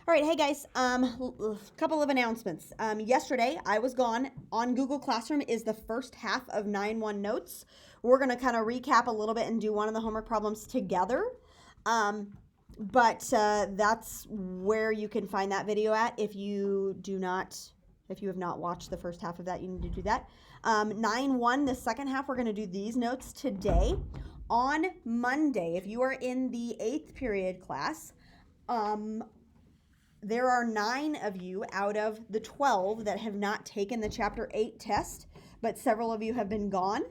All right, hey guys, couple of announcements. Yesterday I was gone. On Google Classroom is the first half of 9-1 notes. We're gonna kind of recap a little bit and do one of the homework problems together. But that's where you can find that video at. If you have not watched the first half of that, you need to do that. 9-1, the second half, we're gonna do these notes today. On Monday, if you are in the 8th period class, there are 9 of you out of the 12 that have not taken the Chapter 8 test, but several of you have been gone.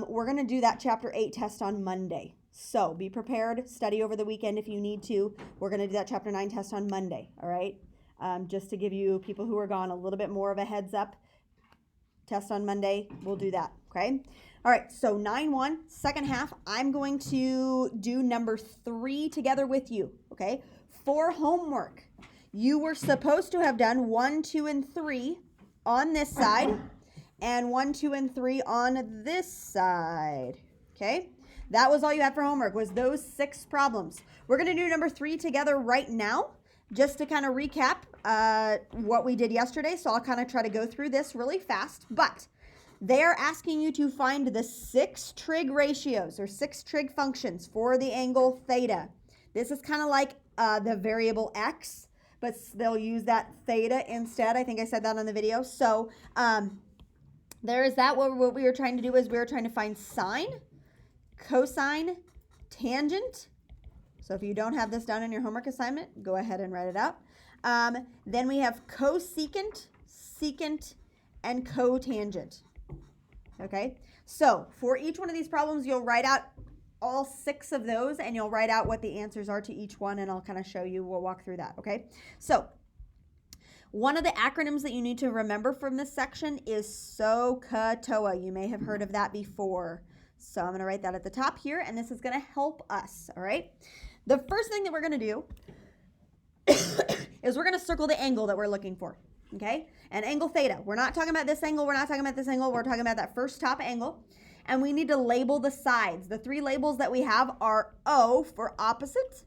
We're going to do that Chapter 8 test on Monday. So be prepared, study over the weekend if you need to. We're going to do that Chapter 9 test on Monday, all right? Just to give you people who are gone a little bit more of a heads up. Test on Monday, we'll do that, okay? All right, so 9-1, second half, I'm going to do number 3 together with you, okay? For homework, you were supposed to have done 1, 2, and 3 on this side and 1, 2, and 3 on this side, okay? That was all you had for homework, was those 6 problems. We're going to do number 3 together right now, just to kind of recap what we did yesterday. So I'll kind of try to go through this really fast, but they're asking you to find the 6 trig ratios or 6 trig functions for the angle theta. This is kind of like the variable x, but they'll use that theta instead. I think I said that on the video. So there is that. What we were trying to do is we were trying to find sine, cosine, tangent. So if you don't have this done in your homework assignment, go ahead and write it out. Then we have cosecant, secant, and cotangent. Okay, so for each one of these problems, you'll write out all 6 of those, and you'll write out what the answers are to each one, and I'll kind of show you. We'll walk through that, okay? So one of the acronyms that you need to remember from this section is SOHCAHTOA. You may have heard of that before. So I'm going to write that at the top here, and this is going to help us, all right? The first thing that we're going to do is we're going to circle the angle that we're looking for, okay? And angle theta. We're not talking about this angle. We're not talking about this angle. We're talking about that first top angle. And we need to label the sides. The 3 labels that we have are O for opposite.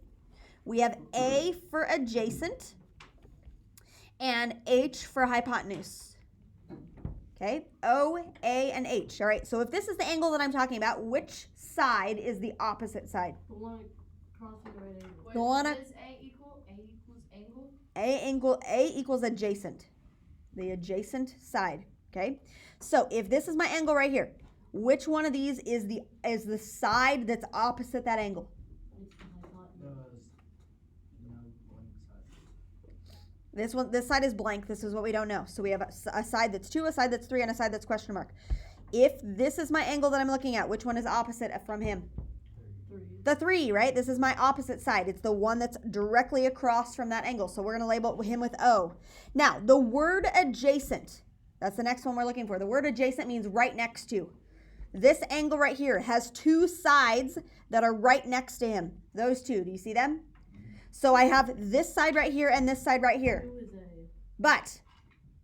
We have A for adjacent. And H for hypotenuse. Okay, O, A, and H. All right, so if this is the angle that I'm talking about, which side is the opposite side? The one crossing the right angle. The one what does A equal? A equals angle? A equals adjacent. The adjacent side, okay? So if this is my angle right here, which one of these is the side that's opposite that angle? This side is blank. This is what we don't know. So we have a side that's 2, a side that's 3, and a side that's question mark. If this is my angle that I'm looking at, which one is opposite from him? 3. The 3, right? This is my opposite side. It's the one that's directly across from that angle. So we're going to label him with O. Now, the word adjacent, that's the next one we're looking for. The word adjacent means right next to. This angle right here has 2 sides that are right next to him. Those 2, do you see them? So I have this side right here and this side right here. Who is A? But,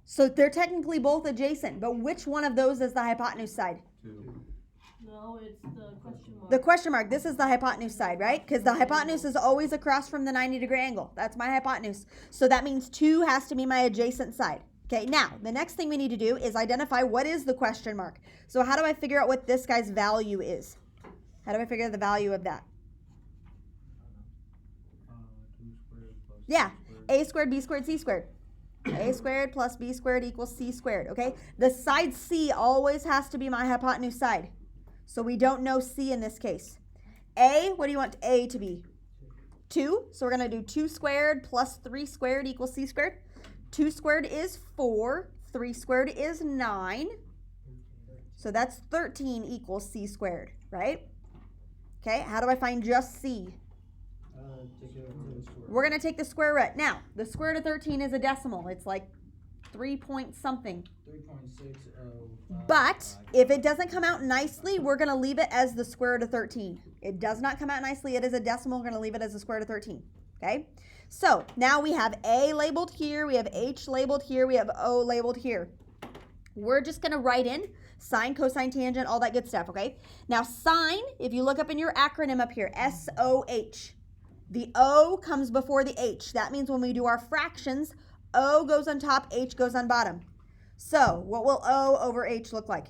so they're technically both adjacent, but which one of those is the hypotenuse side? 2. No, it's the question mark. The question mark, this is the hypotenuse side, right? Because the hypotenuse is always across from the 90-degree angle. That's my hypotenuse. So that means 2 has to be my adjacent side. Okay, now, the next thing we need to do is identify what is the question mark. So how do I figure out what this guy's value is? How do I figure out the value of that? 2 squared plus Yeah, squared. A squared, B squared, C squared. A squared plus B squared equals C squared, okay? The side C always has to be my hypotenuse side. So we don't know C in this case. A, what do you want A to be? 2, so we're going to do 2 squared plus 3 squared equals C squared. 2 squared is 4, 3 squared is 9, so that's 13 equals C squared, right? Okay, how do I find just C? We're going to take the square root. Now, the square root of 13 is a decimal. It's like 3 point something. 3.60. But if it doesn't come out nicely, we're going to leave it as the square root of 13. It does not come out nicely. It is a decimal. We're going to leave it as the square root of 13, okay? So now we have A labeled here, we have H labeled here, we have O labeled here. We're just going to write in sine, cosine, tangent, all that good stuff, okay? Now sine, if you look up in your acronym up here, S-O-H, The O comes before the H. That means when we do our fractions, O goes on top, H goes on bottom. So what will O over H look like?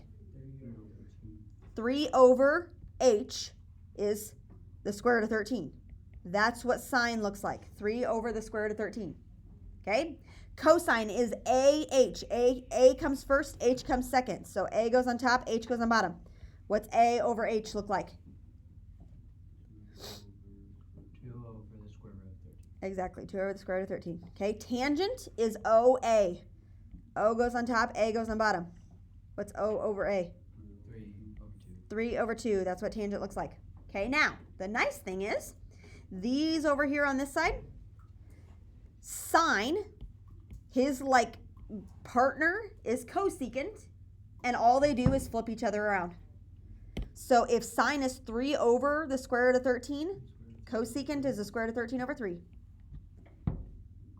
3 over H is the square root of 13. That's what sine looks like. 3 over the square root of 13. Okay? Cosine is AH. A comes first, H comes second. So A goes on top, H goes on bottom. What's A over H look like? 2 over the square root of 13. Exactly, 2 over the square root of 13. Okay, tangent is OA. O goes on top, A goes on bottom. What's O over A? 3 over 2. 3 over 2, that's what tangent looks like. Okay, now, the nice thing is, these over here on this side, sine, his like partner is cosecant, and all they do is flip each other around. So if sine is 3 over the square root of 13, cosecant is the square root of 13 over 3.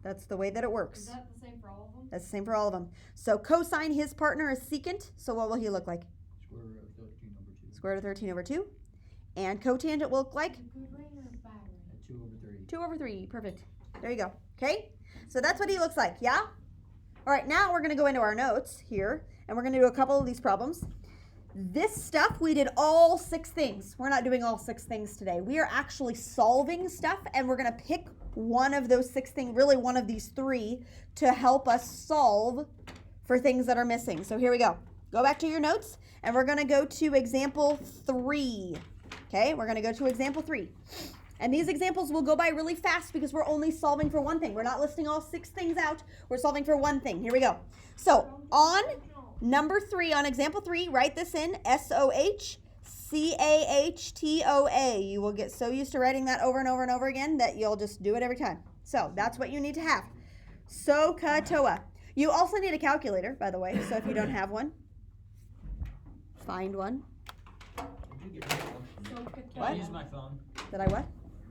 That's the way that it works. Is that the same for all of them? That's the same for all of them. So cosine, his partner is secant, so what will he look like? Square root of 13 over 2. Square root of 13 over 2. And cotangent will look like 2 over 3. 2 over 3. Perfect. There you go. Okay? So that's what he looks like, yeah? All right, now we're going to go into our notes here, and we're going to do a couple of these problems. This stuff, we did all 6 things. We're not doing all 6 things today. We are actually solving stuff, and we're going to pick one of those 6 things, really one of these 3, to help us solve for things that are missing. So here we go. Go back to your notes, and we're going to go to example 3. Okay, we're going to go to example 3. And these examples will go by really fast because we're only solving for one thing. We're not listing all 6 things out. We're solving for one thing. Here we go. So on number 3, on example 3, write this in, SOHCAHTOA. You will get so used to writing that over and over and over again that you'll just do it every time. So that's what you need to have. SOHCAHTOA. You also need a calculator, by the way, so if you don't have one, find one. Did you get me the wrong sheet? What? I used my phone. Did I what?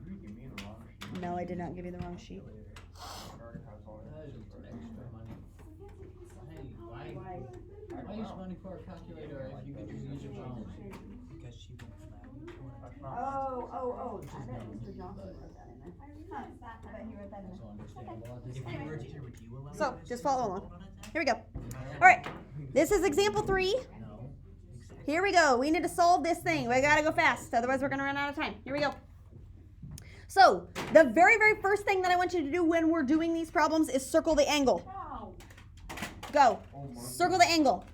You give me the wrong sheet. No, I did not give you the wrong sheet. That is extra money. Hey, why use money for a calculator if you could just use your phone? Because she won't Oh. Mr. Johnson wrote that in there. Huh. I bet he wrote that in That's there. understandable at this If you point. were teacher, would you allow So, me to just say follow something along. on that? Here we go. All right. This is example 3. No. Here we go. We need to solve this thing. We gotta go fast, otherwise we're gonna run out of time. Here we go. So, the very, very first thing that I want you to do when we're doing these problems is circle the angle. Go. Circle the angle.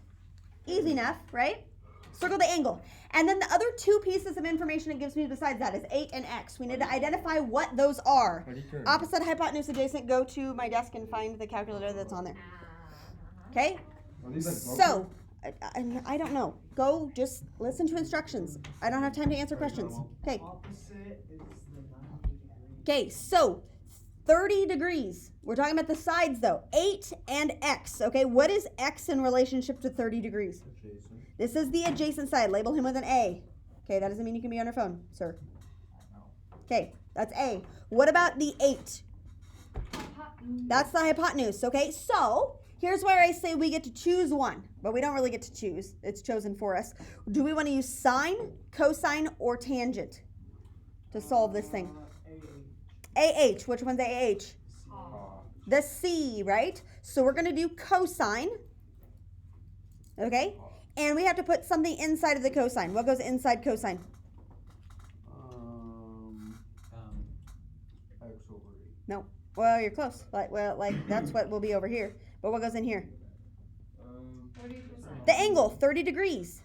Easy enough, right? Circle the angle. And then the other 2 pieces of information it gives me besides that is 8 and x. We need to identify what those are. Opposite, hypotenuse, adjacent. Go to my desk and find the calculator that's on there. Okay? So, I don't know. Go, just listen to instructions. I don't have time to answer questions. Okay. Opposite is the 90 degree. Okay, so 30 degrees. We're talking about the sides though. 8 and x. Okay, what is x in relationship to 30 degrees? This is the adjacent side. Label him with an A. Okay, that doesn't mean you can be on your phone, sir. Okay, that's A. What about the 8? That's the hypotenuse. Okay, so here's where I say we get to choose one, but we don't really get to choose. It's chosen for us. Do we want to use sine, cosine, or tangent to solve this thing? AH. Which one's AH? The C, right? So we're going to do cosine. Okay? And we have to put something inside of the cosine. What goes inside cosine? X over 8. No. Well, you're close. Like that's what will be over here. But what goes in here? 30%. The angle, 30 degrees.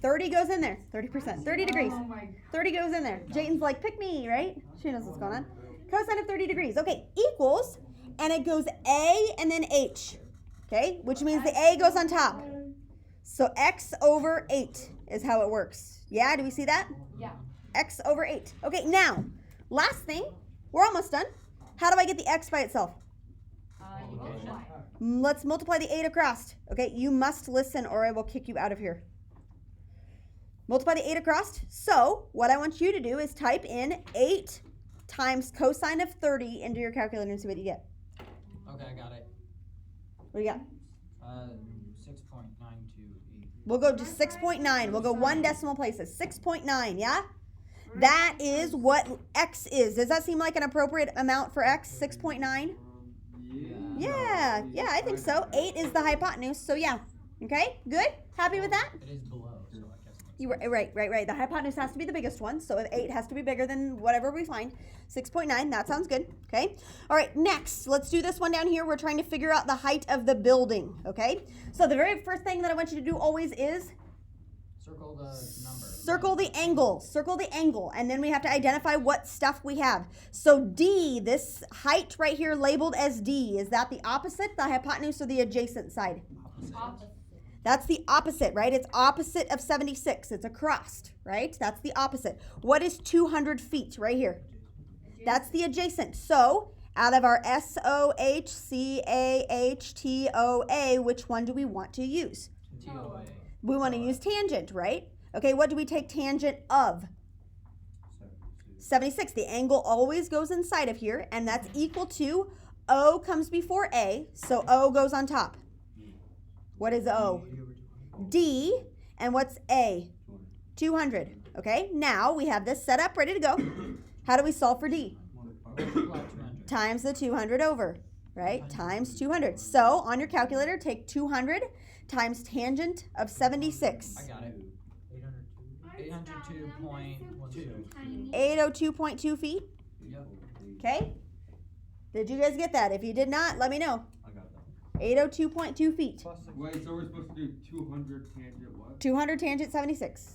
30 goes in there. 30%. 30 degrees. Oh my 30 goes in there. Jayden's like, pick me, right? She knows what's going on. Cosine of 30 degrees. Okay, equals, and it goes A and then H. Okay, which means the A goes on top. So x over 8 is how it works. Yeah, do we see that? Yeah. X over 8. Okay, now, last thing. We're almost done. How do I get the x by itself? You multiply. Let's multiply the 8 across. Okay, you must listen or I will kick you out of here. Multiply the 8 across. So, what I want you to do is type in 8 times cosine of 30 into your calculator and see what you get. Okay, I got it. What do you got? 6.928. We'll go to 6.9. We'll go 1 decimal places. 6.9, yeah? That is what x is. Does that seem like an appropriate amount for x? 6.9? Yeah, I think so. 8 is the hypotenuse, so yeah. Okay, good? Happy with that? It is below, so I guess it makes You were right. The hypotenuse has to be the biggest one, so 8 has to be bigger than whatever we find. 6.9, that sounds good. Okay. All right, next, let's do this one down here. We're trying to figure out the height of the building. Okay. So the very first thing that I want you to do always is circle the number. circle the angle. Circle the angle, and then we have to identify what stuff we have. So D, this height right here labeled as D, is that the opposite, the hypotenuse, or the adjacent side? Opposite. That's the opposite, right? It's opposite of 76. It's across, right? That's the opposite. What is 200 feet right here? That's the adjacent. So out of our SOHCAHTOA, which one do we want to use? TOA. We want to use tangent, right? Okay, what do we take tangent of? 76. The angle always goes inside of here, and that's equal to O comes before A, so O goes on top. What is O? D, and what's A? 200. Okay, now we have this set up, ready to go. How do we solve for D? Multiply 200. Times the 200 over, right? Times 200. So on your calculator, take 200 times tangent of 76. I got it. 802.12. 802.2 feet. Yep. Okay? Did you guys get that? If you did not, let me know. 802.2 feet. Wait, so we're supposed to do 200 tangent what? 200 tangent 76.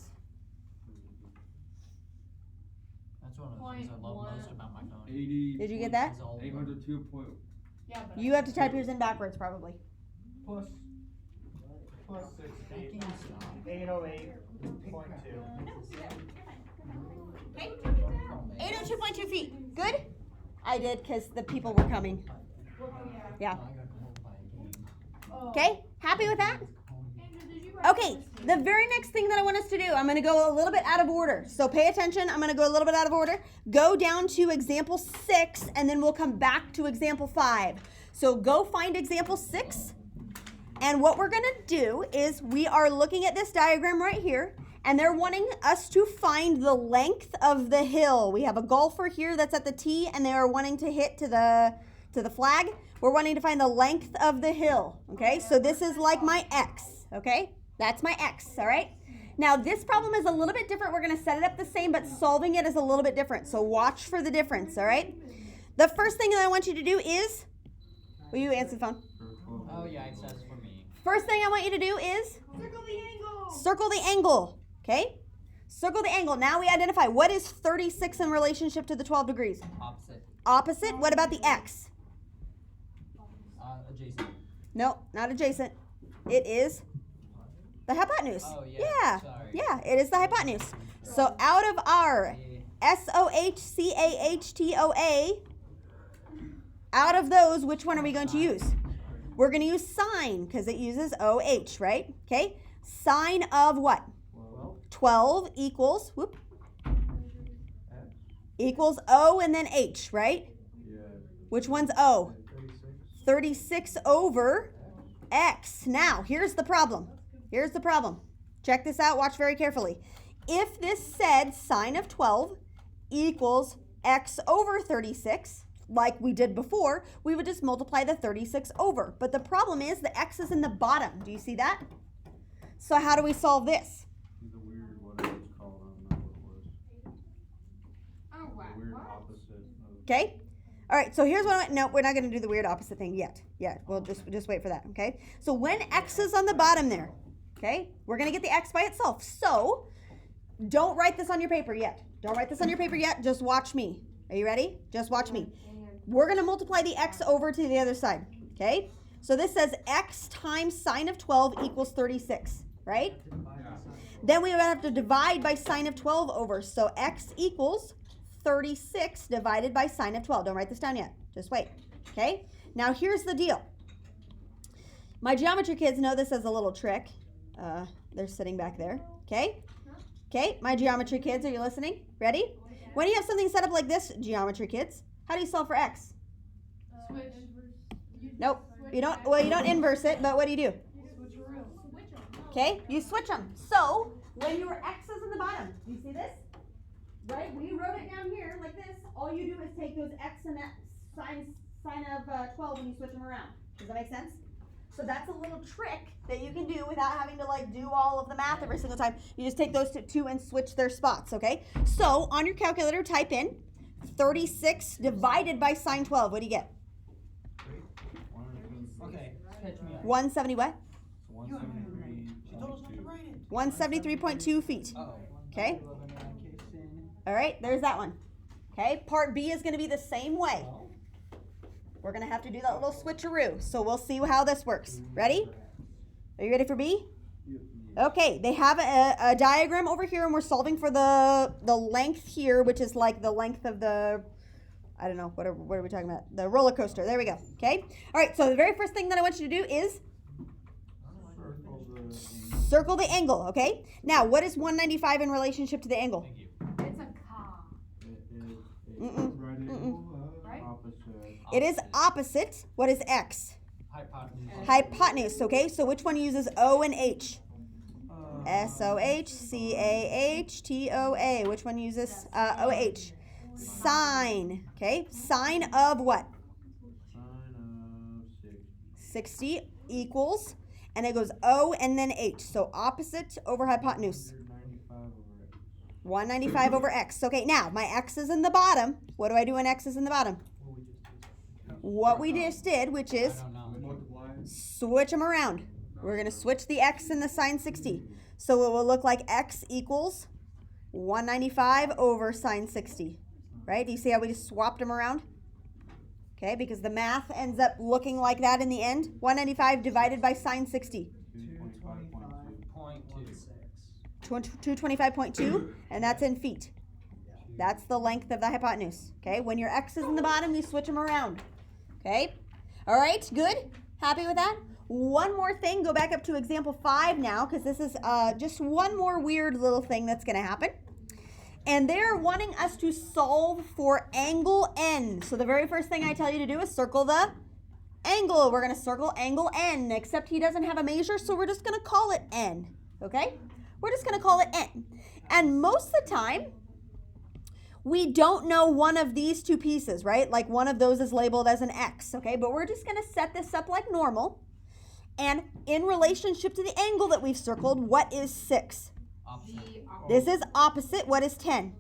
That's one of the things I love most about my phone. 80. Did you get that? It's all- 802 point. Yeah, but You have to type yours in backwards, probably. Plus 16. 808.2. Okay? 802.2 feet. Good? I did because the people were coming. Yeah. I got called by a game. Okay? Happy with that? Andrew, did you write Okay, this? the very next thing that I want us to do, I'm going to go a little bit out of order. So pay attention. I'm going to go a little bit out of order. Go down to example 6, and then we'll come back to example 5. So go find example 6. And what we're going to do is we are looking at this diagram right here, and they're wanting us to find the length of the hill. We have a golfer here that's at the tee, and they are wanting to hit to the flag. We're wanting to find the length of the hill, okay? So this is like my X, okay? That's my X, all right? Now this problem is a little bit different. We're gonna set it up the same, but solving it is a little bit different. So watch for the difference, all right? The first thing that I want you to do is, will you answer the phone? Oh yeah, it says for me. First thing I want you to do is Circle the angle. circle the angle, okay? Circle the angle. Now we identify what is 36 in relationship to the 12 degrees? Opposite. Opposite, what about the X? Adjacent. No, not adjacent. It is the hypotenuse. Oh, yeah. Sorry. Yeah, it is the hypotenuse. So out of our SOHCAHTOA, out of those, which one are we going to use? We're going to use sine because it uses OH, right? Okay. Sine of what? 12 equals, equals O and then H, right? Which one's O? 36 over X. Now, here's the problem. Here's the problem. Check this out. Watch very carefully. If this said sine of 12 equals X over 36, like we did before, we would just multiply the 36 over. But the problem is the X is in the bottom. Do you see that? So how do we solve this? The weird, whatever it's called, I don't know what it was. Oh, wow. The weird What? opposite of. Okay? All right, so here's what I want. No, we're not going to do the weird opposite thing yet. Yeah, we'll just wait for that, okay? So when X is on the bottom there, okay, we're going to get the X by itself. So don't write this on your paper yet. Don't write this on your paper yet. Just watch me. Are you ready? Just watch me. We're going to multiply the X over to the other side, okay? So this says X times sine of 12 equals 36, right? Then we would have to divide by sine of 12 over. So X equals 36 divided by sine of 12. Don't write this down yet. Just wait. Okay? Now here's the deal. My geometry kids know this as a little trick. They're sitting back there. Okay? Okay, my geometry kids, are you listening? Ready? When you have something set up like this, geometry kids, how do you solve for X? Switch. Nope. You don't, well, you don't inverse it, but what do you do? Switch Okay? You switch them. So, when your X is in the bottom, do you see this? right? We wrote it down here like this. All you do is take those x and that sign of 12 and you switch them around. Does that make sense? So that's a little trick that you can do without having to like do all of the math every single time. You just take those two and switch their spots, okay? So on your calculator, type in 36 divided by sine 12. What do you get? Okay, catch me up. 170 what? 173.2. 173.2 feet. Oh. Okay. All right, there's that one. Okay, part B is going to be the same way. We're going to have to do that little switcheroo. So we'll see how this works. Ready? Are you ready for B? Okay, they have a diagram over here, and we're solving for the length here, which is like the length of the, I don't know, what are we talking about? The roller coaster. There we go. Okay. All right, so the very first thing that I want you to do is circle the angle, okay? Now, what is 195 in relationship to the angle? It's a car. Right? Opposite. It is opposite. What is x? Hypotenuse. Hypotenuse, okay? So which one uses O and H? S-O-H, C-A-H, T-O-A. Which one uses O-H? Sine, okay? Sine of what? Sine of 60 equals, and it goes O and then H. So opposite over hypotenuse. 195 over 195 over x. x. Okay, now my x is in the bottom. What do I do when x is in the bottom? What we just did, which is I don't know. Multiply. switch them around. We're going to switch the x and the sine 60. So it will look like x equals 195 over sine 60. Right? Do you see how we just swapped them around? Okay, because the math ends up looking like that in the end. 195 divided by sine 60. 225.2, and that's in feet. That's the length of the hypotenuse. Okay, when your x is in the bottom, you switch them around. Okay, all right, good. Happy with that? One more thing, go back up to example 5 now, because this is just one more weird little thing that's going to happen. And they're wanting us to solve for angle N. So the very first thing I tell you to do is circle the angle. We're going to circle angle N, except he doesn't have a measure, so we're just going to call it N. Okay? We're just going to call it N. And most of the time, we don't know one of these two pieces, right? Like one of those is labeled as an X, okay? But we're just going to set this up like normal. And in relationship to the angle that we've circled, what is 6? This is opposite. What is 10?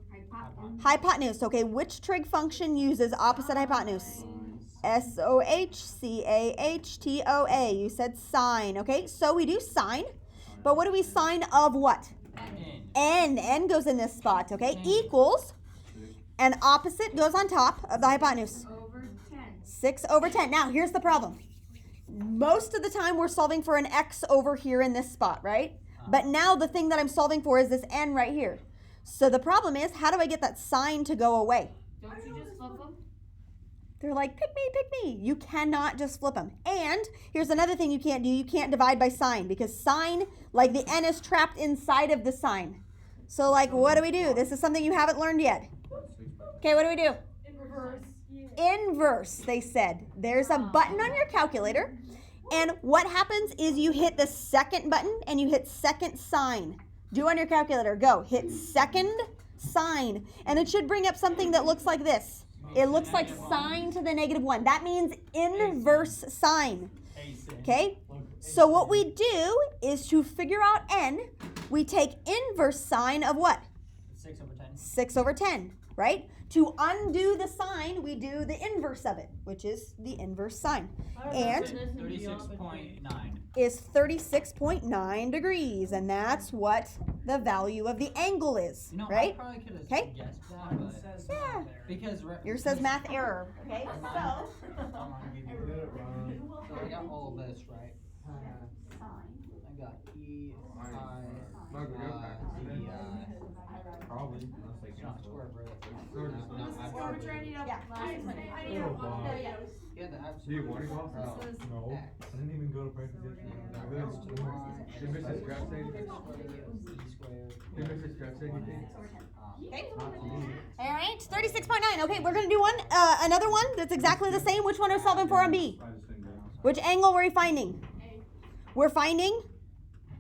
Hypotenuse. Okay, which trig function uses opposite hypotenuse? S-O-H-C-A-H-T-O-A. You said sine. Okay, so we do sine. But what do we sine of what? N. N goes in this spot. Okay, equals. And opposite goes on top of the hypotenuse. Over 10. 6 over 10. Now, here's the problem. Most of the time, we're solving for an x over here in this spot, right? But now the thing that I'm solving for is this n right here. So the problem is, how do I get that sign to go away? Don't you just flip them? They're like, pick me, pick me. You cannot just flip them. And here's another thing you can't do. You can't divide by sign, because sign, like the n is trapped inside of the sign. So like, what do we do? This is something you haven't learned yet. Okay, what do we do? In reverse. Inverse, they said. There's a button on your calculator, and what happens is you hit the second button and you hit second sign. Do on your calculator. Go. Hit second sign, and it should bring up something that looks like this. It looks like sine to the -1. That means inverse sine. Okay? So what we do is to figure out n, we take inverse sine of what? 6 over 10. 6 over 10, right? To undo the sign, we do the inverse of it, which is the inverse sine. And 36.9. is 36.9 degrees, and that's what the value of the angle is, You know, right? I probably could have Okay. guessed that, Mine but says Yeah. not there. because Yours says math error. Okay, so I'm gonna give you so I got all this right. I got E, I, Probably, unless they it's not cancel. square root. Sure. No, This is I- what we're trying to Yeah. Yeah, the absolute. Do you want to go? No, I didn't even go to practice yesterday. Did Mrs. Scratch say anything? E squared. Did Mrs. Scratch say anything? Okay. Not to me. All right, 36.9. Okay, we're gonna do another one that's exactly the same. Which one are we solving for on B? I just didn't go outside. Which angle were we finding? We're finding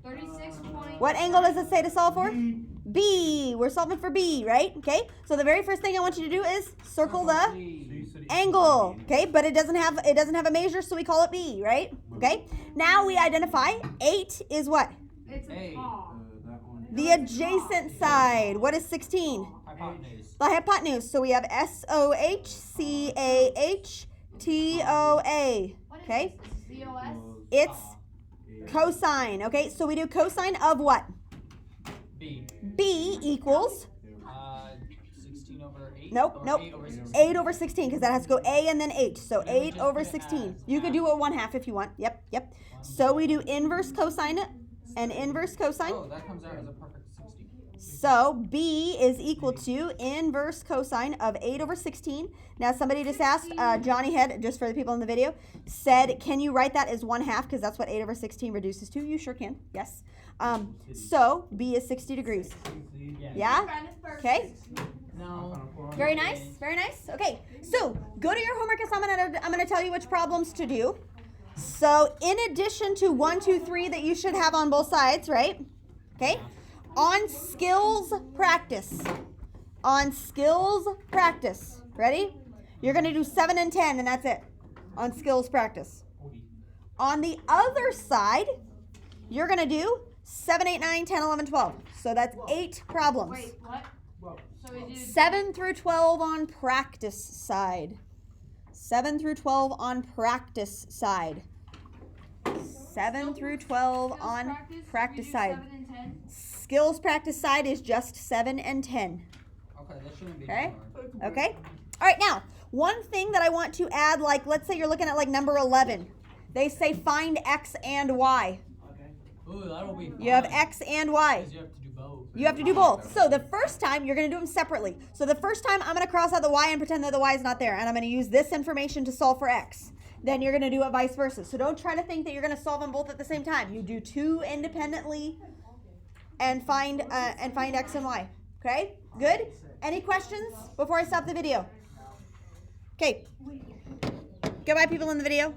36 point. what angle does it say to solve for? B. B. We're solving for B, right? Okay. So the very first thing I want you to do is circle the angle. Okay, but it doesn't have a measure, so we call it B, right? Okay. Now we identify 8 is what? It's a Hey. paw. That one. The adjacent side. What is 16? Hypotenuse. The hypotenuse. So we have SOHCAHTOA. What is Okay. this? This is COS? It's cosine. Okay, so we do cosine of what? B. B equals 16 over 8. Nope, or nope. 8 over 16. 8 over 16 because that has to go A and then H. So 8 over 16. You could do it 1/2 if you want. Yep, yep. So we do inverse cosine and inverse cosine. Oh, that comes out as a perfect 60. So B is equal to inverse cosine of 8 over 16. Now somebody just asked, Johnny Head, just for the people in the video, said, can you write that as 1/2 because that's what 8 over 16 reduces to? You sure can. Yes. So B is 60 degrees. Yeah? Okay. No. Very nice. Very nice. Okay. So go to your homework assignment. I'm gonna tell you which problems to do. So in addition to 1, 2, 3 that you should have on both sides, right? Okay. On skills practice. On skills practice. Ready? You're gonna do 7 and 10, and that's it. On skills practice. On the other side, you're gonna do 7, 8, 9, 10, 11, 12. So that's 8 problems. Wait, what? So we do 7 through 12 on practice side. 7 through 12 on practice side. 7 through 12 skills on practice, practice we do side. 7 and 10. Skills practice side is just 7 and 10. Okay, that shouldn't be Okay. too hard. Okay? All right, now, one thing that I want to add, like, let's say you're looking at like number 11. They say find X and Y. Ooh, that'll be fun. You have X and Y. Because you have to do both. You have to do both. So the first time, you're going to do them separately. So the first time, I'm going to cross out the Y and pretend that the Y is not there. And I'm going to use this information to solve for X. Then you're going to do it vice versa. So don't try to think that you're going to solve them both at the same time. You do 2 independently and find X and Y. Okay? Good? Any questions before I stop the video? Okay. Goodbye, people in the video.